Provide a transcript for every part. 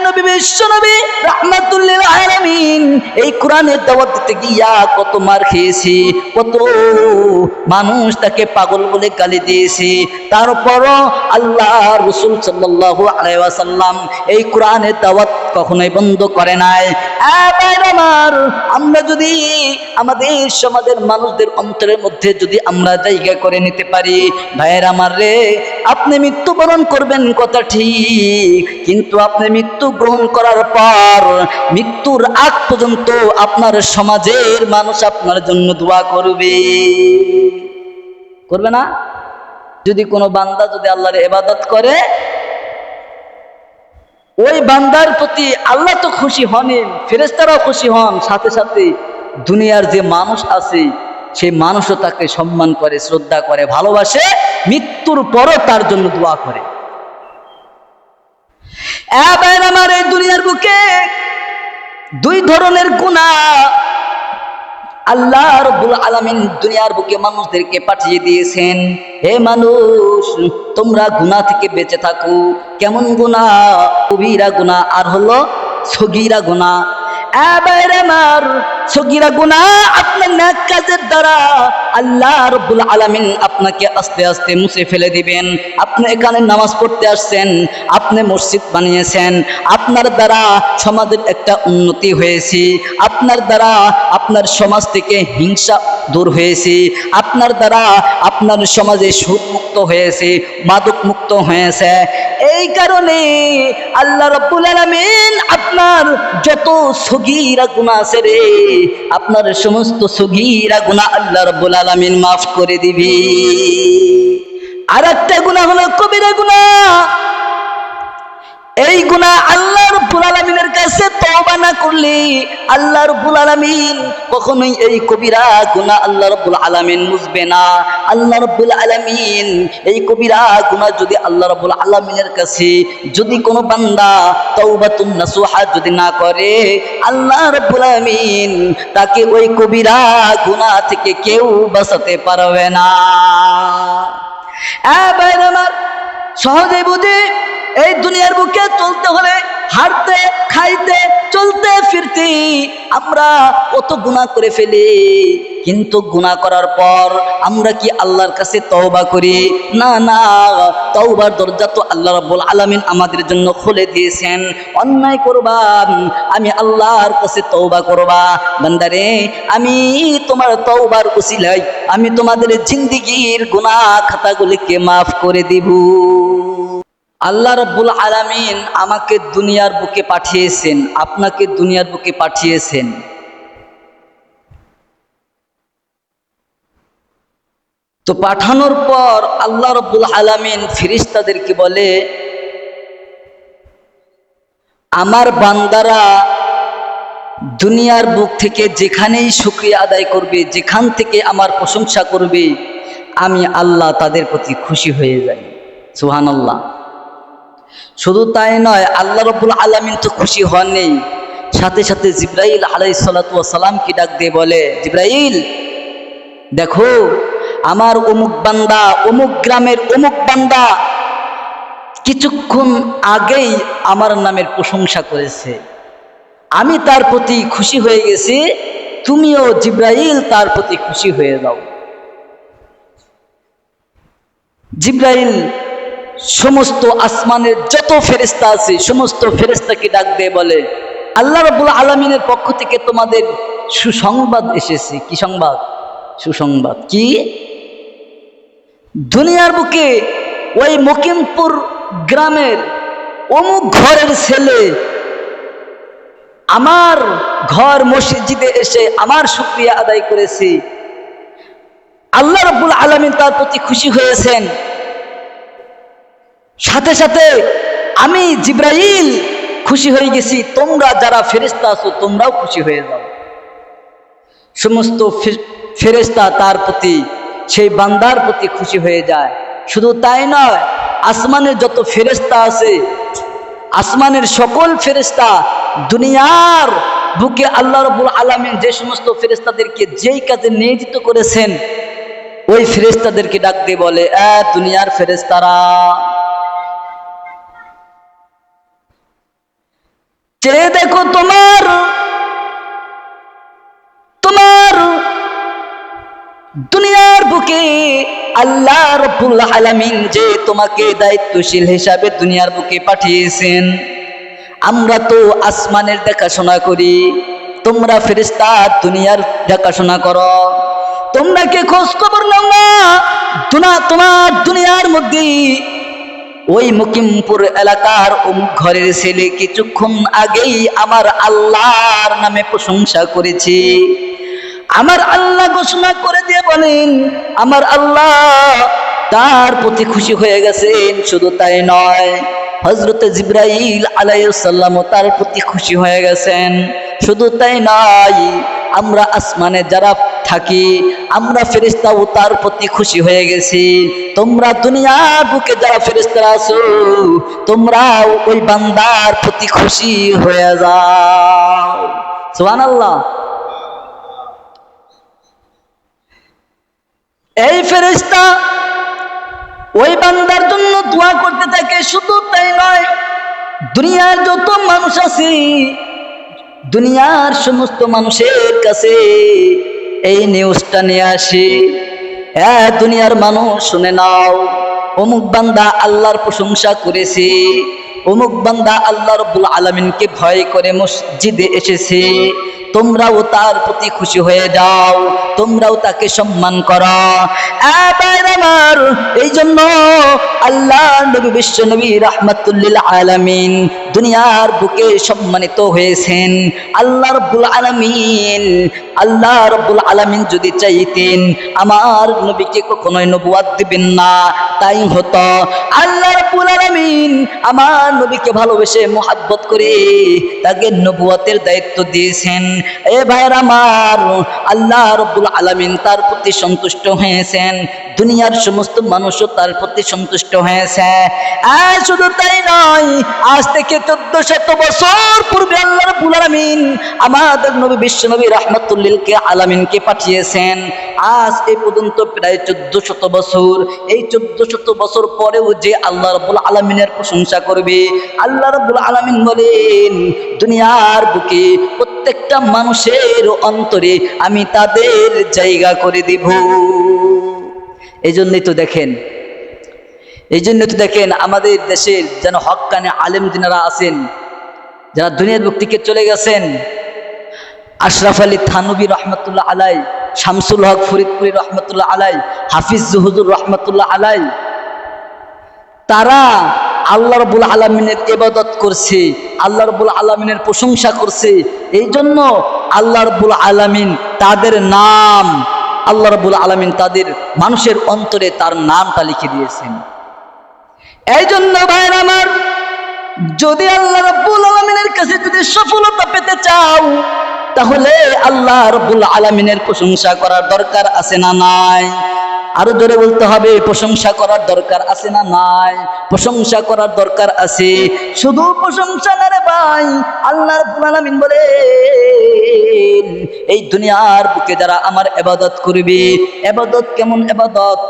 নবী বিশ্ব নবী রাহমাতুল লিল আলামিন এই কোরআনের দাওয়াত দিতে গিয়া কত মার খেয়েছি, কত মানুষ তাকে পাগল বলে গালি দিয়েছে। তারপরও আল্লাহ রাসূল সাল্লাল্লাহু আলাইহি ওয়াসাল্লাম এই কোরআনের দাওয়াত কখনোই বন্ধ করে নাই। আমার আমরা যদি আমাদের সমাজের মানুষদের অন্তরের মধ্যে যদি আমরা জায়গা করে নিতে পারি, ভাইয়ের আমার রে, আপনি মৃত্যুবরণ করবেন কথা ঠিক, কিন্তু আপনি মৃত্যু গ্রহণ করার পর মৃত্যুর আগ পর্যন্ত আপনার সমাজের মানুষ আপনার জন্য দোয়া করবে, করবে না? যদি কোনো বান্দা যদি আল্লাহর ইবাদত করে, ওই বান্দার প্রতি আল্লাহ তো খুশি হন, ফেরেশতারাও খুশি হন, সাথে সাথে দুনিয়ার যে মানুষ আছে সেই মানুষও তাকে সম্মান করে, শ্রদ্ধা করে, ভালোবাসে, মৃত্যুর পরও তার জন্য দোয়া করে। আমার এই দুনিয়ার বুকে দুই ধরনের গুনাহ আল্লাহ রাব্বুল আলামিন দুনিয়ার বুকে মানুষদেরকে পাঠিয়ে দিয়েছেন। হে মানুষ, তোমরা গুনাহ থেকে বেঁচে থাকো। কেমন গুনাহ? কবিরা গুনাহ আর হলো সগীরা গুনাহ। আমার সগীরা গুনাহ আপনার নেক কাজের দ্বারা আল্লাহ রাব্বুল আলামিন আপনাকে আস্তে আস্তে মুছে ফেলে দিবেন। আপনি এখানে নামাজ পড়তে আসছেন, আপনি মসজিদ বানিয়েছেন, আপনার দ্বারা সমাজের একটা উন্নতি হয়েছে, আপনার দ্বারা আপনার সমাজ থেকে হিংসা দূর হয়েছে, আপনার দ্বারা আপনার সমাজে সুদ মুক্ত হয়েছে, মাদক মুক্ত হয়েছে। এই কারণে আল্লাহ রাব্বুল আলামিন আপনার যত সগীরা গুনাহ আছে রে, আপনার সমস্ত সগীরা গুনাহ আল্লাহ রাব্বুল আলামিন মাফ করে দিবে। আর একটা গুনাহ হলো কবিরা গুনাহ। এই গুনাহ আল্লাহ রাব্বুল আলামিনের কাছে তওবা না করলে আল্লাহ রাব্বুল আলামিন কখনোই এই কবিরা গুনাহ আল্লাহ রাব্বুল আলামিন মুছবে না। আল্লাহ রাব্বুল আলামিন এই কবিরা গুনাহ যদি আল্লাহ রাব্বুল আলামিনের কাছে যদি কোনো বান্দা তাওবাতুন নাসুহা যদি না করে, আল্লাহ রাব্বুল আলামিন তাকে ওই কবিরা গুনাহ থেকে কেউ বাঁচাতে পারবে না। ভাইরা আমার, সহজে বুঝি এই দুনিয়ার বুকে চলতে হলে হাঁটতে, খাইতে, চলতে ফিরতে আমরা কত গুনাহ করে ফেলি, কিন্তু গুনাহ করার পর আমরা কি আল্লাহর কাছে তওবা করি? না না, তওবার দরজা তো আল্লাহ রাব্বুল আলামিন আমাদের জন্য খুলে দিয়েছেন। অন্যায় করবা, আমি আল্লাহর কাছে তওবা করবা, বান্দারে আমি তোমার তওবার উসিলায় আমি তোমাদের জিন্দেগীর গুনাহ খাতাগুলিকে মাফ করে দিব। আল্লাহ রাব্বুল আলামিন আমাকে দুনিয়ার বুকে পাঠিয়েছেন, আপনাকে দুনিয়ার বুকে পাঠিয়েছেন। তো পাঠানোর পর আল্লাহ রাব্বুল আলামিন ফেরেশতাদেরকে বলে, আমার বান্দারা দুনিয়ার বুক থেকে যেখানেই শুকরিয়া আদায় করবে, যেখান থেকে আমার প্রশংসা করবে, আমি আল্লাহ তাদের প্রতি খুশি হয়ে যাই। সুবহানাল্লাহ। শুধু তাই নয়, আল্লাহ রাব্বুল আলামিন তো খুশি হননি, সাথে সাথে জিবরাইল আলাইহিস সালাতু ওয়াস সালামকে ডাক দিয়ে বলে, জিবরাইল দেখো, আমার অমুক বান্দা, অমুক গ্রামের অমুক বান্দা কিছুক্ষণ আগেই আমার নামের প্রশংসা করেছে, আমি তার প্রতি খুশি হয়ে গেছি, তুমিও জিবরাইল তার প্রতি খুশি হয়ে যাও। জিবরাইল সমস্ত আসমানের যত ফেরেশতা আছে সমস্ত ফেরেশতাকে ডাক দিয়ে বলে, আল্লাহ রাব্বুল আলামিনের পক্ষ থেকে তোমাদের সুসংবাদ এসেছে। কি সংবাদ? সুসংবাদ। কি? দুনিয়ার বুকে ওই মকিমপুর গ্রামের অমুক ঘরের ছেলে আমার ঘর মসজিদে এসে আমার শুকরিয়া আদায় করেছে, আল্লাহ রাব্বুল আলামিন তার প্রতি খুশি হয়েছেন, সাথে সাথে আমি জিবরাইল খুশি হয়ে গেছি, তোমরা যারা ফেরেশতা আছো তোমরাও খুশি হয়ে যাও। সমস্ত ফেরেশতা তার প্রতি, সেই বান্দার প্রতি খুশি হয়ে যায়। শুধু তাই নয়, আসমানের যত ফেরেশতা আছে, আসমানের সকল ফেরেশতা দুনিয়ার বুকে আল্লাহ রাব্বুল আলামিন যে সমস্ত ফেরেশতাদেরকে যেই কাজে নিয়োজিত করেছেন, ওই ফেরেশতাদেরকে ডাক দিয়ে বলে, দুনিয়ার ফেরেশতারা, চেয়ে দেখো তোমার তোমার দুনিয়ার বুকে আল্লাহ রাব্বুল আলামিন যে তোমাকে দায়িত্বশীল হিসাবে দুনিয়ার বুকে পাঠিয়েছেন। আমরা তো আসমানের দেখাশোনা করি, তোমরা ফেরেশতা দুনিয়ার দেখাশোনা করো। তোমরা কি খোঁজ খবর নাও না তোমার দুনিয়ার মধ্যে ওই মুকিমপুর এলাকার অমুক ঘরের ছেলে কিছুক্ষণ আগেই আমার আল্লাহর নামে প্রশংসা করেছে। আমার আল্লাহ ঘোষণা করে দিয়ে বলেন আমার আল্লাহ তার প্রতি খুশি হয়ে গেছেন। শুধু তাই নয়, হযরত জিবরাইল আলাইহিস সালাম তার প্রতি খুশি হয়ে গেছেন। শুধু তাই নয়, আমরা আসমানে যারা থাকি আমরা ফেরেশতাও তার প্রতি খুশি হয়ে গেছি। তোমরা দুনিয়ার বুকে যারা ফেরেশতারা আছো তোমরা ওই বান্দার প্রতি খুশি হয়ে যাও। সুবহানাল্লাহ। এই ফেরেশতা ওই বান্দার জন্য দোয়া করতে থাকে। শুধু তাই নয়, দুনিয়ার যত মানুষ আছে দুনিয়ার সমস্ত মানুষের কাছে এই নিউজটা নিয়ে আসি, দুনিয়ার মানুষ শুনে নাও, অমুক বান্দা আল্লাহর প্রশংসা করেছে, অমুক বান্দা আল্লাহ রাব্বুল আলামিনকে ভয় করে মসজিদে এসেছে। তোমরাও তার প্রতি খুশি হয়ে যাও, তোমরাও তাকে সম্মান করো। আমার এই জন্য আল্লাহ নবী বিশ্ব নবী রাহমাতুল লিল আলামিন দুনিয়ার বুকে সম্মানিত হয়েছেন। আল্লাহ রাব্বুল আলামিন যদি চাইতেন আমার নবীকে কখনোই নবুয়ত দিবেন না, তাই হতো। আল্লাহ রাব্বুল আলামিন আমার নবীকে ভালোবেসে মুহাব্বত করে তাকে নবুয়তের দায়িত্ব দিয়েছেন। এ ভাইয়ের আমার, আল্লাহ রাব্বুল আলামিন তার প্রতি সন্তুষ্ট হয়েছেন, দুনিয়ার সমস্ত মানুষও তার প্রতি সন্তুষ্ট হয়েছে। আর শুধু তাই নয়, আজ থেকে 1400 বছর পূর্বে আল্লাহ রাব্বুল আলামিন আমাদের নবী বিশ্ব নবী রাহমাতুল লিল আলামিনকে পাঠিয়েছেন। আজ এই পর্যন্ত প্রায় 1400 বছর। এই 1400 বছর পরেও যে আল্লাহ রাব্বুল আলামিনের প্রশংসা করবে, আল্লাহ রাব্বুল আলামিন বলেন দুনিয়ার বুকে প্রত্যেকটা মানুষের অন্তরে আমি তাদের জায়গা করে দিব। এই জন্যই তো দেখেন আমাদের দেশের যেন হক্কানি আলেম যিনারা আছেন, যারা দুনিয়ার বুক থেকে চলে গেছেন, আশরাফ আলী থানবী রহমতুল্লাহ আলাই, শামসুল হক ফরিদপুরি রহমতুল্লাহ আলাই, হাফিজ হুজুর রহমতুল্লাহ আলাই, তারা আল্লাহ রাব্বুল আলামিনের ইবাদত করছে, আল্লাহ রাব্বুল আলামিনের প্রশংসা করছে। এই জন্য আল্লাহ রাব্বুল আলামিন তাদের নাম, আল্লাহ রাব্বুল আলামিন তাদের মানুষের অন্তরে তার নামটা লিখে দিয়েছেন। এই জন্য ভাইরা আমার, যদি আল্লাহ রাব্বুল আলামিনের কাছে যদি সফলতা পেতে চাও তাহলে আল্লাহ রাব্বুল আলামিনের প্রশংসা করার দরকার আছে না নাই? আরো জোরে বলতে হবে, প্রশংসা করার দরকার আছে না নাই? প্রশংসা করার দরকার আছে। শুধু প্রশংসা না রে ভাই, আল্লাহ রাব্বুল আলামিন বলেন এই দুনিয়ার বুকে যারা আমার ইবাদত করবে, ইবাদত কেমন ইবাদত?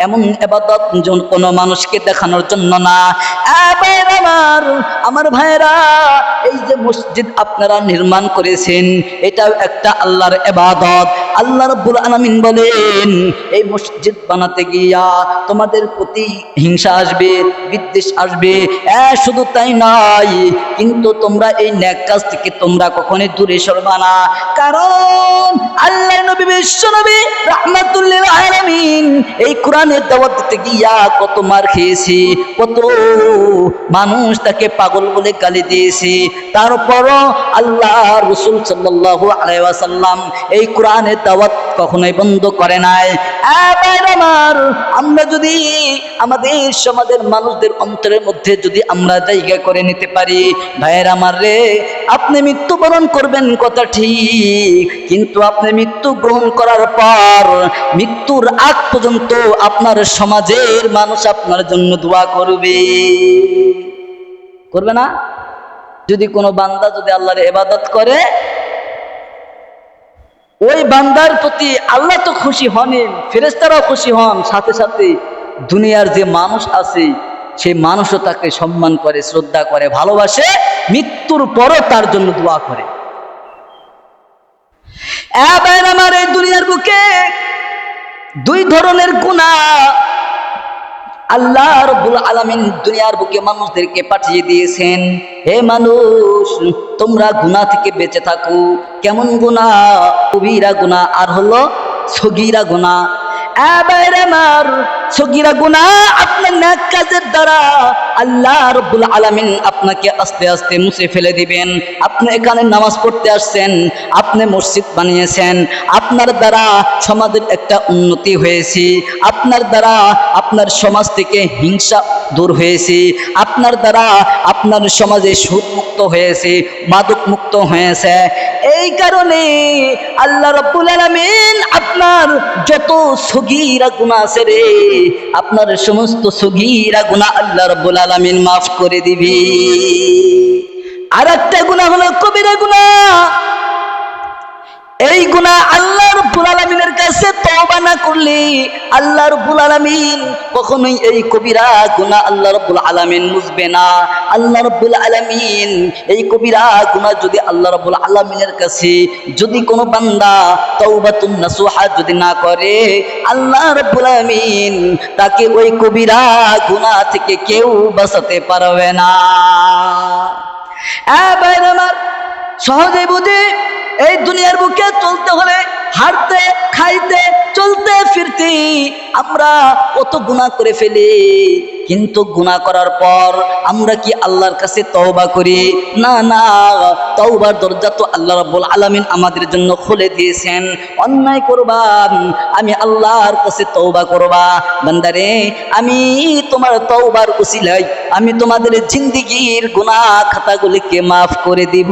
এমন ইবাদত যেন কোনো মানুষকে দেখানোর জন্য না। আমার ভাইরা, এই যে মসজিদ আপনারা নির্মাণ করেছেন এটাও একটা আল্লাহর ইবাদত। আল্লাহ রাব্বুল আলামিন বলেন এই মসজিদ বানাতে গিয়া তোমাদের প্রতি হিংসা আসবে, বিদ্বেষ আসবে। শুধু তাই নয়, কিন্তু তোমরা এই নেক কাজ থেকে তোমরা কখনোই দূরে সরবা না। কারণ আল্লাহ নবী বিশ্ব নবী রাহমাতুল লিল আলামিন এই কোরআনের দাওয়াত দিতে গিয়া কত মার খেয়েছে, কত মানুষ তাকে পাগল বলে গালি দিয়েছে। তারপরও আল্লাহ রাসূল সাল্লাল্লাহু আলাইহি ওয়াসাল্লাম এই কোরআনের দাওয়াত কখনোই বন্ধ করে নাই। আমরা যদি আমাদের সমাজের মানুষদের অন্তরের মধ্যে যদি আমরা জায়গা করে নিতে পারি, ভাইয়ের আমার রে, আপনি মৃত্যুবরণ করবেন কথা ঠিক, কিন্তু আপনি মৃত্যু গ্রহণ করার পর মৃত্যুর আগ পর্যন্ত আপনার সমাজের মানুষ আপনার জন্য দোয়া করবে না? যদি কোনো বান্দা যদি আল্লাহর ইবাদত করে, ওই বান্দার প্রতি আল্লাহ তো খুশি হন, ফেরেশতারাও খুশি হন, সাথে সাথে দুনিয়ার যে মানুষ আছে সেই মানুষও তাকে সম্মান করে, শ্রদ্ধা করে, ভালোবাসে, মৃত্যুর পরও তার জন্য দোয়া করে। আমার এই দুনিয়ার বুকে দুই ধরনের গুনাহ আল্লাহ রাব্বুল আলামিন দুনিয়ার বুকে মানুষদেরকে পাঠিয়ে দিয়েছেন। হে মানুষ, তোমরা গুনাহ থেকে বেঁচে থাকো। কেমন গুনাহ? কবিরা গুনাহ আর হলো সগীরা গুনাহ। আমার সগীরা গুনাহ আপনার নেক কাজের দ্বারা আল্লাহ রাব্বুল আলামিন আপনাকে আস্তে আস্তে মুছে ফেলে দিবেন। আপনি এখানে নামাজ পড়তে আসছেন, আপনি মসজিদ বানিয়েছেন, আপনার দ্বারা সমাজের একটা উন্নতি হয়েছে, আপনার দ্বারা আপনার সমাজ থেকে হিংসা দূর হয়েছে, আপনার দ্বারা আপনার সমাজে সুদ মুক্ত হয়েছে, মাদক মুক্ত হয়েছে। এই কারণে আল্লাহ রাব্বুল আলামিন আপনার যত সগীরা গুনাহ আছে রে, আপনার সমস্ত সগীরা গুনাহ আল্লাহ রাব্বুল আলামিন মাফ করে দিবে। আর একটা গুনাহ হলো কবিরা গুনাহ। এই গুনাহ আল্লাহ রাব্বুল আলামিনের কাছে তওবা না করলে আল্লাহ রাব্বুল আলামিন কখনোই এই কবিরা গুনাহ আল্লাহ রাব্বুল আলামিন মুছবে না। আল্লাহ রাব্বুল আলামিন এই কবিরা গুনাহ যদি আল্লাহ রাব্বুল আলামিনের কাছে যদি কোনো বান্দা তাওবাতুন নাসুহা যদি না করে, আল্লাহ রাব্বুল আলামিন তাকে ওই কবিরা গুনাহ থেকে কেউ বাঁচাতে পারবে না। ভাই আমার, সহজে বুঝি এই দুনিয়ার বুকে চলতে হলে হাঁটতে খাইতে চলতে ফিরতে আমরা কত গুনাহ করে ফেলি, কিন্তু গুনাহ করার পর আমরা কি আল্লাহর কাছে তওবা করি? না না, তওবার দরজা তো আল্লাহ রাব্বুল আলামিন আমাদের জন্য খুলে দিয়েছেন। অন্যায় করবা, আমি আল্লাহর কাছে তওবা করবা। বান্দারে, আমি তোমার তওবার উসিলায় আমি তোমাদের জিন্দেগীর গুনাহ খাতাগুলিকে মাফ করে দিব।